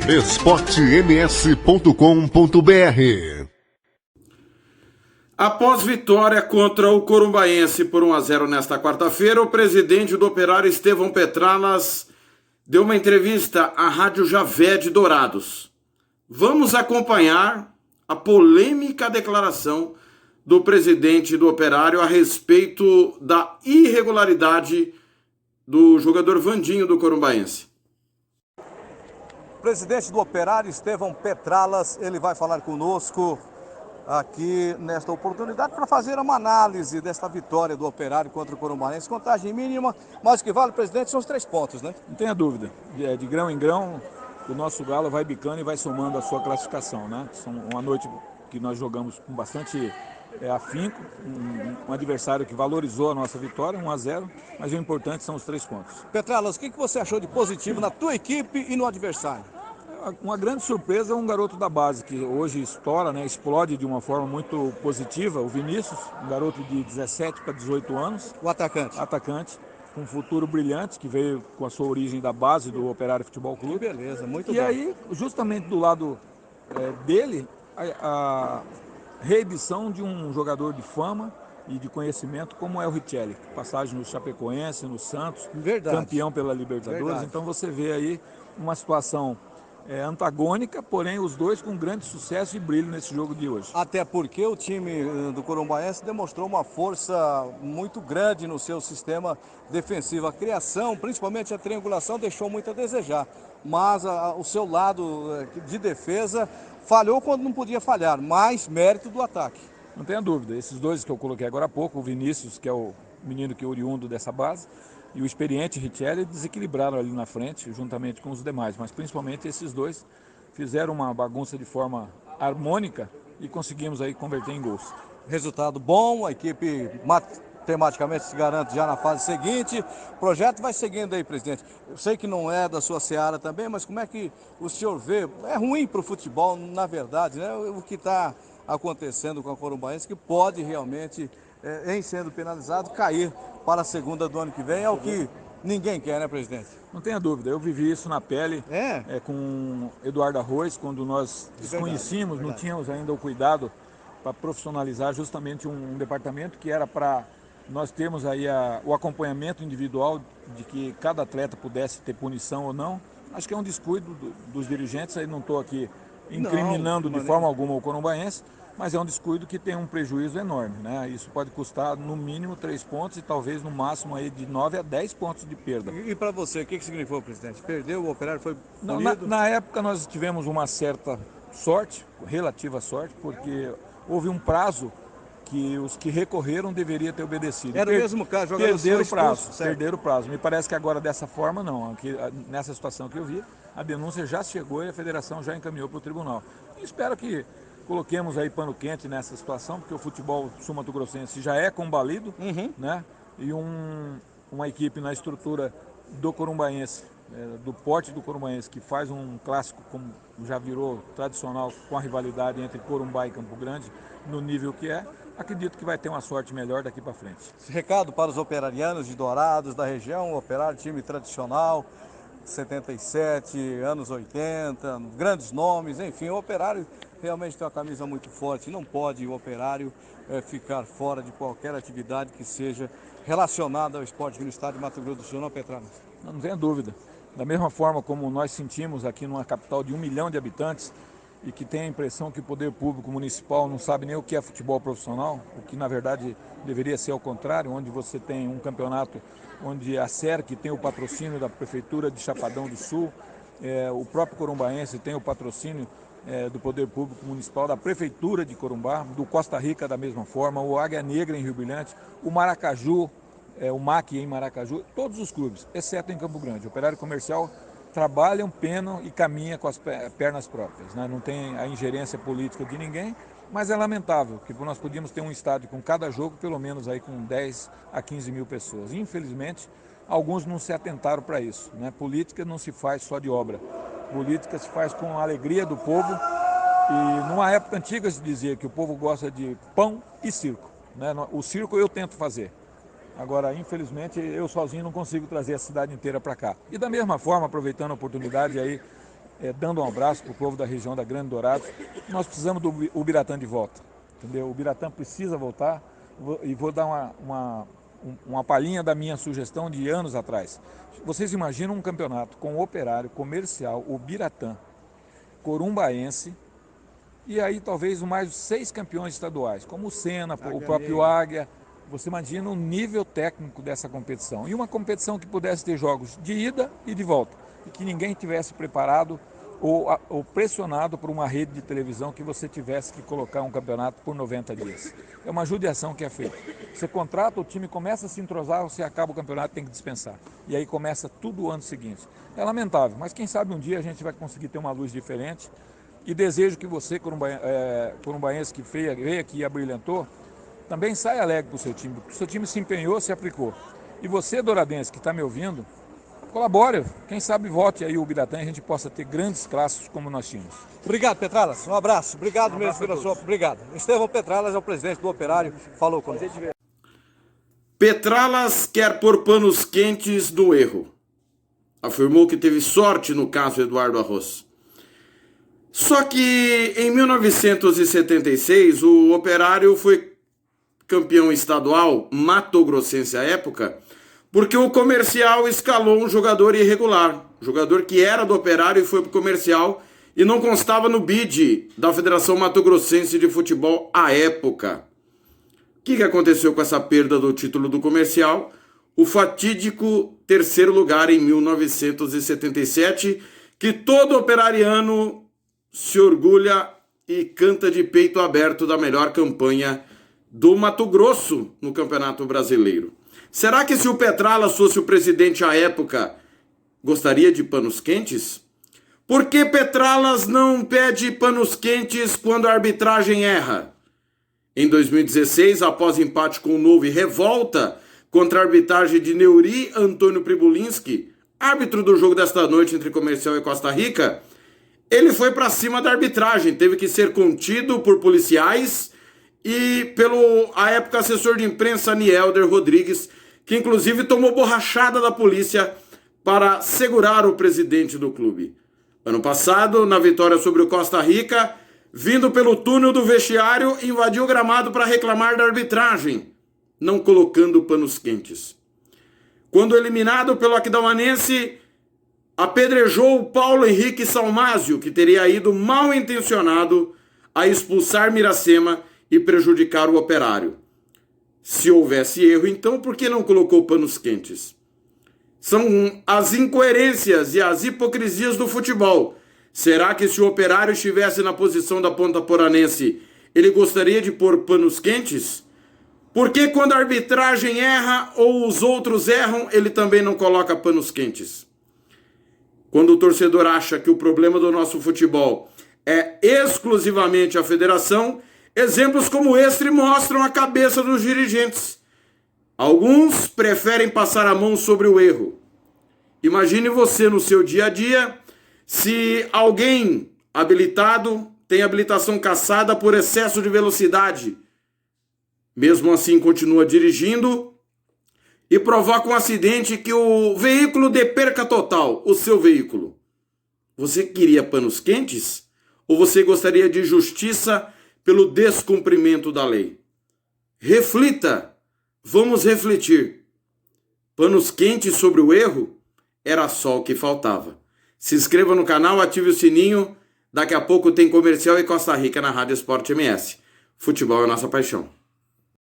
esportems.com.br. Após vitória contra o Corumbaense por 1-0 nesta quarta-feira, o presidente do Operário, Estevão Petralas, deu uma entrevista à Rádio Javé de Dourados. Vamos acompanhar a polêmica declaração do presidente do Operário a respeito da irregularidade do jogador Vandinho do Corumbaense. O presidente do Operário, Estevão Petralas, ele vai falar conosco aqui nesta oportunidade para fazer uma análise desta vitória do Operário contra o Corumbaense. Contagem mínima, mas o que vale, presidente, são os 3 pontos, né? Não tenha dúvida. De grão em grão, o nosso Galo vai bicando e vai somando a sua classificação, né? São uma noite que nós jogamos com bastante afinco, um adversário que valorizou a nossa vitória, 1-0, mas o importante são os 3 pontos. Petralas, o que você achou de positivo na tua equipe e no adversário? Uma grande surpresa é um garoto da base que hoje estoura, né, explode de uma forma muito positiva, o Vinícius, um garoto de 17 para 18 anos. O atacante. Atacante, com um futuro brilhante, que veio com a sua origem da base do Operário Futebol Clube. Que beleza, muito bom. E aí, justamente do lado dele, a reedição de um jogador de fama e de conhecimento como é o Richelli. Passagem no Chapecoense, no Santos, verdade, campeão pela Libertadores. Verdade. Então você vê aí uma situação antagônica, porém os dois com grande sucesso e brilho nesse jogo de hoje. Até porque o time do Corumbaense demonstrou uma força muito grande no seu sistema defensivo. A criação, principalmente a triangulação, deixou muito a desejar. Mas o seu lado de defesa falhou quando não podia falhar, mais mérito do ataque. Não tenha dúvida, esses dois que eu coloquei agora há pouco, o Vinícius, que é o menino que é oriundo dessa base, e o experiente Richelli desequilibraram ali na frente, juntamente com os demais, mas principalmente esses dois fizeram uma bagunça de forma harmônica e conseguimos aí converter em gols. Resultado bom, a equipe matematicamente se garante já na fase seguinte. O projeto vai seguindo aí, presidente. Eu sei que não é da sua seara também, mas como é que o senhor vê? É ruim para o futebol, na verdade, né? O que está acontecendo com a Corumbaense, que pode realmente, em sendo penalizado, cair para a segunda do ano que vem, é o que ninguém quer, né, presidente? Não tenha dúvida, eu vivi isso na pele com Eduardo Arroz, quando nós desconhecíamos, não tínhamos ainda o cuidado para profissionalizar justamente um departamento que era para nós termos aí o acompanhamento individual de que cada atleta pudesse ter punição ou não. Acho que é um descuido dos dirigentes, aí não estou aqui incriminando de forma alguma o Corumbaense, mas é um descuido que tem um prejuízo enorme, né? Isso pode custar no mínimo 3 pontos e talvez no máximo aí de 9 a 10 pontos de perda. E para você, o que significou, presidente? Perdeu, o Operário foi punido? Na época nós tivemos uma certa sorte, relativa sorte, porque houve um prazo que os que recorreram deveriam ter obedecido. Era o mesmo caso, perderam o prazo. Me parece que agora dessa forma não, aqui, nessa situação que eu vi, a denúncia já chegou e a federação já encaminhou para o tribunal. E espero que coloquemos aí pano quente nessa situação, porque o futebol sul-mato-grossense já é combalido, né? E uma equipe na estrutura do Corumbaense, do porte do Corumbaense, que faz um clássico como já virou tradicional com a rivalidade entre Corumbá e Campo Grande, no nível que é, acredito que vai ter uma sorte melhor daqui para frente. Recado para os operarianos de Dourados, da região, Operário, time tradicional, 77, anos 80, grandes nomes, enfim, o Operário realmente tem uma camisa muito forte, não pode o Operário ficar fora de qualquer atividade que seja relacionada ao esporte no estado de Mato Grosso do Sul, não, Petralas? Não tenha dúvida. Da mesma forma como nós sentimos aqui numa capital de 1 milhão de habitantes e que tem a impressão que o poder público municipal não sabe nem o que é futebol profissional, o que na verdade deveria ser ao contrário, onde você tem um campeonato onde a SERC tem o patrocínio da Prefeitura de Chapadão do Sul, o próprio Corumbaense tem o patrocínio do Poder Público Municipal, da Prefeitura de Corumbá, do Costa Rica da mesma forma, o Águia Negra em Rio Brilhante, o Maracaju, o MAC em Maracaju, todos os clubes, exceto em Campo Grande. O Operário Comercial trabalham, penam e caminha com as pernas próprias, né? Não tem a ingerência política de ninguém, mas é lamentável que nós podíamos ter um estádio com cada jogo, pelo menos aí com 10 a 15 mil pessoas. Infelizmente, alguns não se atentaram para isso, né? Política não se faz só de obra. Política se faz com a alegria do povo e numa época antiga se dizia que o povo gosta de pão e circo, né? O circo eu tento fazer. Agora, infelizmente, eu sozinho não consigo trazer a cidade inteira para cá. E da mesma forma, aproveitando a oportunidade aí, dando um abraço para o povo da região da Grande Dourados. Nós precisamos do Ubiratã de volta, entendeu? O Ubiratã precisa voltar e vou dar uma palhinha da minha sugestão de anos atrás. Vocês imaginam um campeonato com o Operário, Comercial, Ubiratã, Corumbaense e aí talvez mais 6 campeões estaduais, como o Sena, o próprio Águia. Você imagina o nível técnico dessa competição. E uma competição que pudesse ter jogos de ida e de volta. E que ninguém tivesse preparado ou pressionado por uma rede de televisão que você tivesse que colocar um campeonato por 90 dias. É uma judiação que é feita. Você contrata, o time começa a se entrosar, você acaba o campeonato, tem que dispensar. E aí começa tudo o ano seguinte. É lamentável, mas quem sabe um dia a gente vai conseguir ter uma luz diferente. E desejo que você, corumbaense que veio aqui e abrilhantou, também saia alegre para o seu time, porque o seu time se empenhou, se aplicou. E você, douradense, que está me ouvindo, colabore, quem sabe vote aí o Ubiratã e a gente possa ter grandes clássicos como nós tínhamos. Obrigado, Petralas. Um abraço. Obrigado mesmo pela sua... Obrigado. Estevão Petralas é o presidente do Operário. Falou com a gente. Petralas quer pôr panos quentes no erro. Afirmou que teve sorte no caso Eduardo Arroz. Só que em 1976 o Operário foi campeão estadual mato-grossense à época, porque o Comercial escalou um jogador irregular, jogador que era do Operário e foi para o Comercial e não constava no bid da Federação Mato-Grossense de Futebol à época. O que aconteceu com essa perda do título do Comercial? O fatídico 3º lugar em 1977, que todo operariano se orgulha e canta de peito aberto da melhor campanha do Mato Grosso no Campeonato Brasileiro. Será que se o Petralas fosse o presidente à época, gostaria de panos quentes? Por que Petralas não pede panos quentes quando a arbitragem erra? Em 2016, após empate com o Novo e revolta contra a arbitragem de Neuri Antônio Pribulinski, árbitro do jogo desta noite entre Comercial e Costa Rica, ele foi para cima da arbitragem, teve que ser contido por policiais e pelo, à época, assessor de imprensa Nielder Rodrigues, que inclusive tomou borrachada da polícia para segurar o presidente do clube. Ano passado, na vitória sobre o Costa Rica, vindo pelo túnel do vestiário, invadiu o gramado para reclamar da arbitragem, não colocando panos quentes. Quando eliminado pelo Aquidauanense, apedrejou o Paulo Henrique Salmásio, que teria ido mal intencionado a expulsar Miracema e prejudicar o Operário. Se houvesse erro, então, por que não colocou panos quentes? São as incoerências e as hipocrisias do futebol. Será que se o Operário estivesse na posição da Ponta Poranense, ele gostaria de pôr panos quentes? Por que quando a arbitragem erra ou os outros erram, ele também não coloca panos quentes? Quando o torcedor acha que o problema do nosso futebol é exclusivamente a federação, exemplos como este mostram a cabeça dos dirigentes. Alguns preferem passar a mão sobre o erro. Imagine você no seu dia a dia, se alguém habilitado tem habilitação cassada por excesso de velocidade, mesmo assim continua dirigindo e provoca um acidente que o veículo dê perca total, o seu veículo. Você queria panos quentes? Ou você gostaria de justiça pelo descumprimento da lei? Reflita, vamos refletir. Panos quentes sobre o erro? Era só o que faltava. Se inscreva no canal, ative o sininho. Daqui a pouco tem Comercial e Costa Rica na Rádio Sport MS. Futebol é nossa paixão.